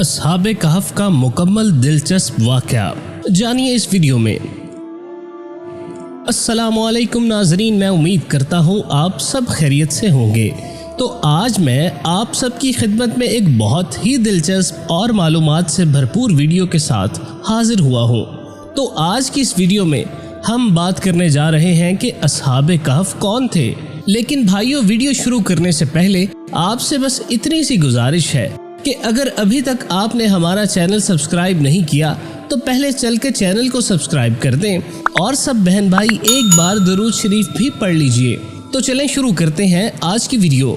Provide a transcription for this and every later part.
اصحاب کہف کا مکمل دلچسپ واقعہ جانیے اس ویڈیو میں۔ السلام علیکم ناظرین، میں امید کرتا ہوں آپ سب خیریت سے ہوں گے۔ تو آج میں آپ سب کی خدمت میں ایک بہت ہی دلچسپ اور معلومات سے بھرپور ویڈیو کے ساتھ حاضر ہوا ہوں۔ تو آج کی اس ویڈیو میں ہم بات کرنے جا رہے ہیں کہ اصحاب کہف کون تھے۔ لیکن بھائیو، ویڈیو شروع کرنے سے پہلے آپ سے بس اتنی سی گزارش ہے کہ اگر ابھی تک آپ نے ہمارا چینل سبسکرائب نہیں کیا تو پہلے چل کے چینل کو سبسکرائب کر دیں اور سب بہن بھائی ایک بار درود شریف بھی پڑھ لیجئے۔ تو چلیں شروع کرتے ہیں آج کی ویڈیو۔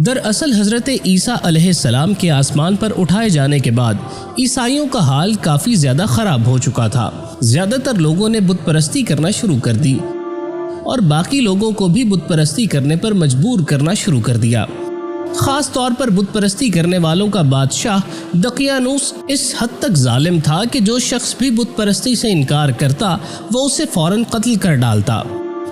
دراصل حضرت عیسیٰ علیہ السلام کے آسمان پر اٹھائے جانے کے بعد عیسائیوں کا حال کافی زیادہ خراب ہو چکا تھا۔ زیادہ تر لوگوں نے بت پرستی کرنا شروع کر دی اور باقی لوگوں کو بھی بت پرستی کرنے پر مجبور کرنا شروع کر دیا۔ خاص طور پر بت پرستی کرنے والوں کا بادشاہ دقیانوس اس حد تک ظالم تھا کہ جو شخص بھی بت پرستی سے انکار کرتا وہ اسے فوراً قتل کر ڈالتا۔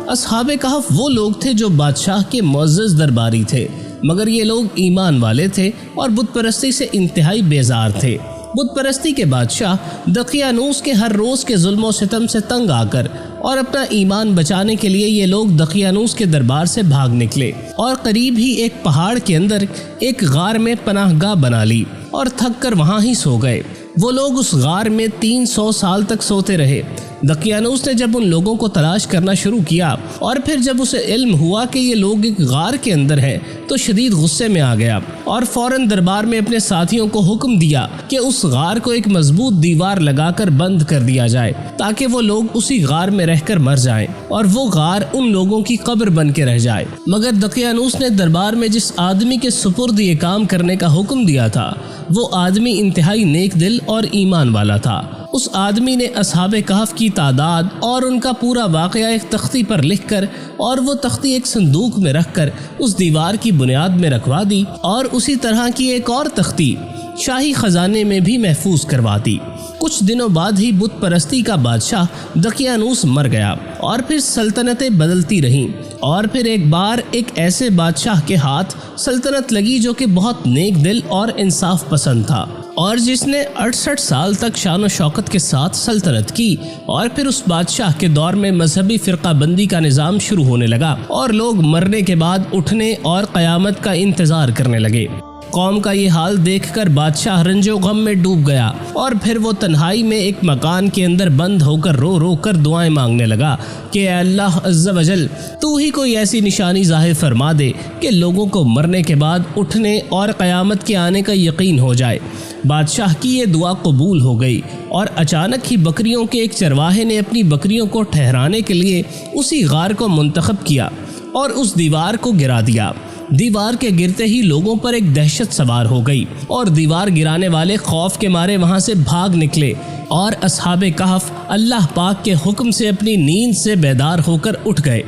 اصحاب کہف وہ لوگ تھے جو بادشاہ کے معزز درباری تھے، مگر یہ لوگ ایمان والے تھے اور بت پرستی سے انتہائی بیزار تھے۔ بت پرستی کے بادشاہ دقیانوس کے ہر روز کے ظلم و ستم سے تنگ آ کر اور اپنا ایمان بچانے کے لیے یہ لوگ دقیانوس کے دربار سے بھاگ نکلے اور قریب ہی ایک پہاڑ کے اندر ایک غار میں پناہ گاہ بنا لی اور تھک کر وہاں ہی سو گئے۔ وہ لوگ اس غار میں 300 سال تک سوتے رہے۔ دقیانوس نے جب ان لوگوں کو تلاش کرنا شروع کیا اور پھر جب اسے علم ہوا کہ یہ لوگ ایک غار کے اندر ہیں تو شدید غصے میں آ گیا اور فوراً دربار میں اپنے ساتھیوں کو حکم دیا کہ اس غار کو ایک مضبوط دیوار لگا کر بند کر دیا جائے تاکہ وہ لوگ اسی غار میں رہ کر مر جائیں اور وہ غار ان لوگوں کی قبر بن کے رہ جائے۔ مگر دقیانوس نے دربار میں جس آدمی کے سپرد یہ کام کرنے کا حکم دیا تھا وہ آدمی انتہائی نیک دل اور ایمان والا تھا۔ اس آدمی نے اصحاب کہف کی تعداد اور ان کا پورا واقعہ ایک تختی پر لکھ کر اور وہ تختی ایک صندوق میں رکھ کر اس دیوار کی بنیاد میں رکھوا دی اور اسی طرح کی ایک اور تختی شاہی خزانے میں بھی محفوظ کروا دی۔ کچھ دنوں بعد ہی بت پرستی کا بادشاہ دقیانوس مر گیا اور پھر سلطنتیں بدلتی رہیں اور پھر ایک بار ایک ایسے بادشاہ کے ہاتھ سلطنت لگی جو کہ بہت نیک دل اور انصاف پسند تھا اور جس نے 68 سال تک شان و شوکت کے ساتھ سلطنت کی۔ اور پھر اس بادشاہ کے دور میں مذہبی فرقہ بندی کا نظام شروع ہونے لگا اور لوگ مرنے کے بعد اٹھنے اور قیامت کا انتظار کرنے لگے۔ قوم کا یہ حال دیکھ کر بادشاہ رنج و غم میں ڈوب گیا اور پھر وہ تنہائی میں ایک مکان کے اندر بند ہو کر رو رو کر دعائیں مانگنے لگا کہ اے اللہ عز و جل، تو ہی کوئی ایسی نشانی ظاہر فرما دے کہ لوگوں کو مرنے کے بعد اٹھنے اور قیامت کے آنے کا یقین ہو جائے۔ بادشاہ کی یہ دعا قبول ہو گئی اور اچانک ہی بکریوں کے ایک چرواہے نے اپنی بکریوں کو ٹھہرانے کے لیے اسی غار کو منتخب کیا اور اس دیوار کو گرا دیا۔ دیوار کے گرتے ہی لوگوں پر ایک دہشت سوار ہو گئی اور دیوار گرانے والے خوف کے مارے وہاں سے بھاگ نکلے اور اصحاب کہف اللہ پاک کے حکم سے اپنی نیند سے بیدار ہو کر اٹھ گئے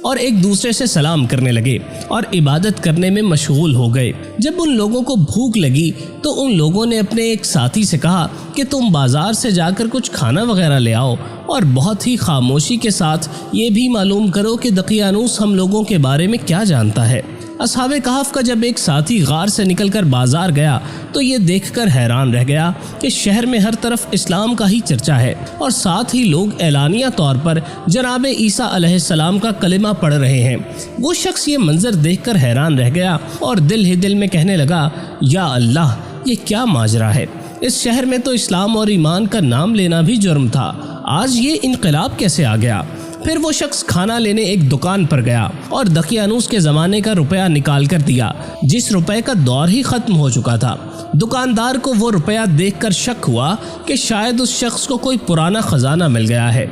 اور ایک دوسرے سے سلام کرنے لگے اور عبادت کرنے میں مشغول ہو گئے۔ جب ان لوگوں کو بھوک لگی تو ان لوگوں نے اپنے ایک ساتھی سے کہا کہ تم بازار سے جا کر کچھ کھانا وغیرہ لے آؤ اور بہت ہی خاموشی کے ساتھ یہ بھی معلوم کرو کہ دقیانوس ہم لوگوں کے بارے میں کیا جانتا ہے۔ اصحاب کہف کا جب ایک ساتھی غار سے نکل کر بازار گیا تو یہ دیکھ کر حیران رہ گیا کہ شہر میں ہر طرف اسلام کا ہی چرچا ہے اور ساتھ ہی لوگ اعلانیہ طور پر جناب عیسیٰ علیہ السلام کا کلمہ پڑھ رہے ہیں۔ وہ شخص یہ منظر دیکھ کر حیران رہ گیا اور دل ہی دل میں کہنے لگا، یا اللہ، یہ کیا ماجرا ہے؟ اس شہر میں تو اسلام اور ایمان کا نام لینا بھی جرم تھا، آج یہ انقلاب کیسے آ گیا؟ پھر وہ شخص کھانا لینے ایک دکان پر گیا اور دقیانوس کے زمانے کا روپیہ نکال کر دیا جس روپے کا دور ہی ختم ہو چکا تھا۔ دکاندار کو وہ روپیہ دیکھ کر شک ہوا کہ شاید اس شخص کو کوئی پرانا خزانہ مل گیا ہے۔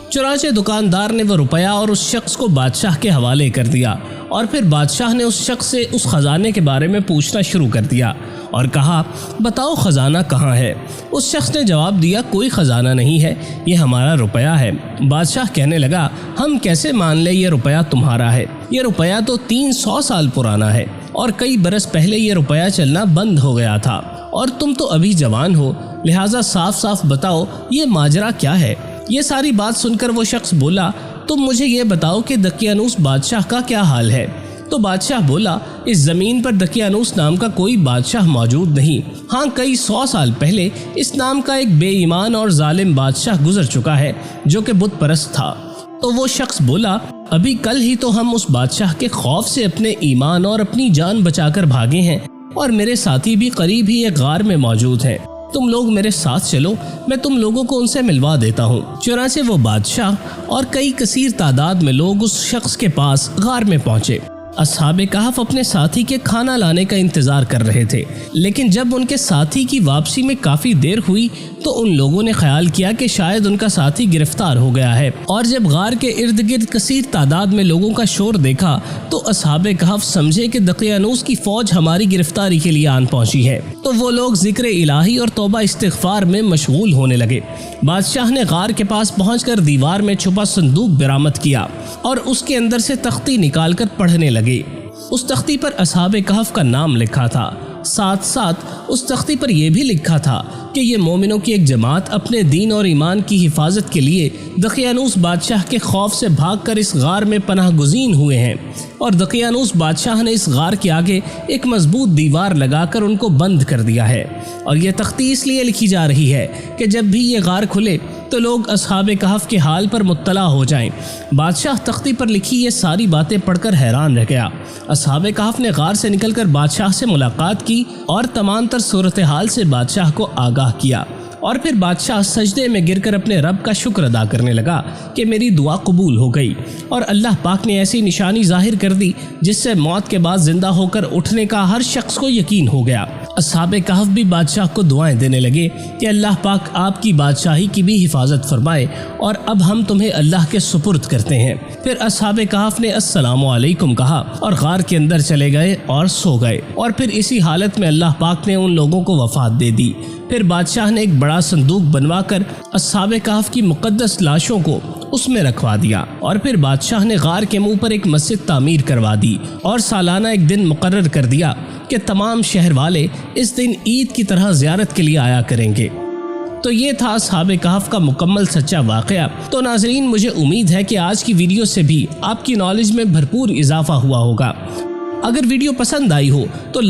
چنانچہ دکاندار نے وہ روپیہ اور اس شخص کو بادشاہ کے حوالے کر دیا اور پھر بادشاہ نے اس شخص سے اس خزانے کے بارے میں پوچھنا شروع کر دیا اور کہا، بتاؤ خزانہ کہاں ہے؟ اس شخص نے جواب دیا، کوئی خزانہ نہیں ہے، یہ ہمارا روپیہ ہے۔ بادشاہ کہنے لگا، ہم کیسے مان لیں یہ روپیہ تمہارا ہے؟ یہ روپیہ تو 300 سال پرانا ہے اور کئی برس پہلے یہ روپیہ چلنا بند ہو گیا تھا اور تم تو ابھی جوان ہو، لہٰذا صاف صاف بتاؤ یہ ماجرا کیا ہے؟ یہ ساری بات سن کر وہ شخص بولا، تم مجھے یہ بتاؤ کہ دقیانوس بادشاہ کا کیا حال ہے؟ تو بادشاہ بولا اس زمین پر دقیانوس نام کا کوئی بادشاہ موجود نہیں، ہاں کئی 100 سال پہلے اس نام کا ایک بے ایمان اور ظالم بادشاہ گزر چکا ہے جو کہ بت پرست تھا۔ تو وہ شخص بولا ابھی کل ہی تو ہم اس بادشاہ کے خوف سے اپنے ایمان اور اپنی جان بچا کر بھاگے ہیں، اور میرے ساتھی بھی قریب ہی ایک غار میں موجود ہیں، تم لوگ میرے ساتھ چلو، میں تم لوگوں کو ان سے ملوا دیتا ہوں۔ چنانچہ وہ بادشاہ اور کئی کثیر تعداد میں لوگ اس شخص کے پاس غار میں پہنچے۔ اصحاب کہف اپنے ساتھی کے کھانا لانے کا انتظار کر رہے تھے، لیکن جب ان کے ساتھی کی واپسی میں کافی دیر ہوئی تو ان لوگوں نے خیال کیا کہ شاید ان کا ساتھی گرفتار ہو گیا ہے، اور جب غار کے ارد گرد کثیر تعداد میں لوگوں کا شور دیکھا تو اصحاب کہف سمجھے کہ دقیانوس کی فوج ہماری گرفتاری کے لیے آن پہنچی ہے، تو وہ لوگ ذکر الہی اور توبہ استغفار میں مشغول ہونے لگے۔ بادشاہ نے غار کے پاس پہنچ کر دیوار میں چھپا صندوق برآمد کیا اور اس کے اندر سے تختی نکال کر پڑھنے لگے۔ اس تختی پر اصحاب کہف کا نام لکھا تھا، ساتھ ساتھ اس تختی پر یہ بھی لکھا تھا کہ یہ مومنوں کی ایک جماعت اپنے دین اور ایمان کی حفاظت کے لیے دقیانوس بادشاہ کے خوف سے بھاگ کر اس غار میں پناہ گزین ہوئے ہیں، اور دقیانوس بادشاہ نے اس غار کے آگے ایک مضبوط دیوار لگا کر ان کو بند کر دیا ہے، اور یہ تختی اس لیے لکھی جا رہی ہے کہ جب بھی یہ غار کھلے تو لوگ اصحاب کہف کے حال پر مطلع ہو جائیں۔ بادشاہ تختی پر لکھی یہ ساری باتیں پڑھ کر حیران رہ گیا۔ اصحاب کہف نے غار سے نکل کر بادشاہ سے ملاقات کی اور تمام تر صورتحال سے بادشاہ کو آگاہ کیا، اور پھر بادشاہ سجدے میں گر کر اپنے رب کا شکر ادا کرنے لگا کہ میری دعا قبول ہو گئی، اور اللہ پاک نے ایسی نشانی ظاہر کر دی جس سے موت کے بعد زندہ ہو کر اٹھنے کا ہر شخص کو یقین ہو گیا۔ اصحاب کہف بھی بادشاہ کو دعائیں دینے لگے کہ اللہ پاک آپ کی بادشاہی کی بھی حفاظت فرمائے، اور اب ہم تمہیں اللہ کے سپرد کرتے ہیں۔ پھر اصحاب کہف نے السلام علیکم کہا اور غار کے اندر چلے گئے اور سو گئے، اور پھر اسی حالت میں اللہ پاک نے ان لوگوں کو وفات دے دی۔ پھر بادشاہ نے ایک بڑا صندوق بنوا کر اصحاب کہف کی مقدس لاشوں کو اس میں رکھوا دیا، اور پھر بادشاہ نے غار کے منہ پر ایک مسجد تعمیر کروا دی، اور سالانہ ایک دن مقرر کر دیا کہ تمام شہر والے اس دن عید کی طرح زیارت کے لیے آیا کریں گے۔ تو یہ تھا اصحاب کہف کا مکمل سچا واقعہ۔ تو ناظرین، مجھے امید ہے کہ آج کی ویڈیو سے بھی آپ کی نالج میں بھرپور اضافہ ہوا ہوگا۔ اگر ویڈیو پسند آئی ہو تو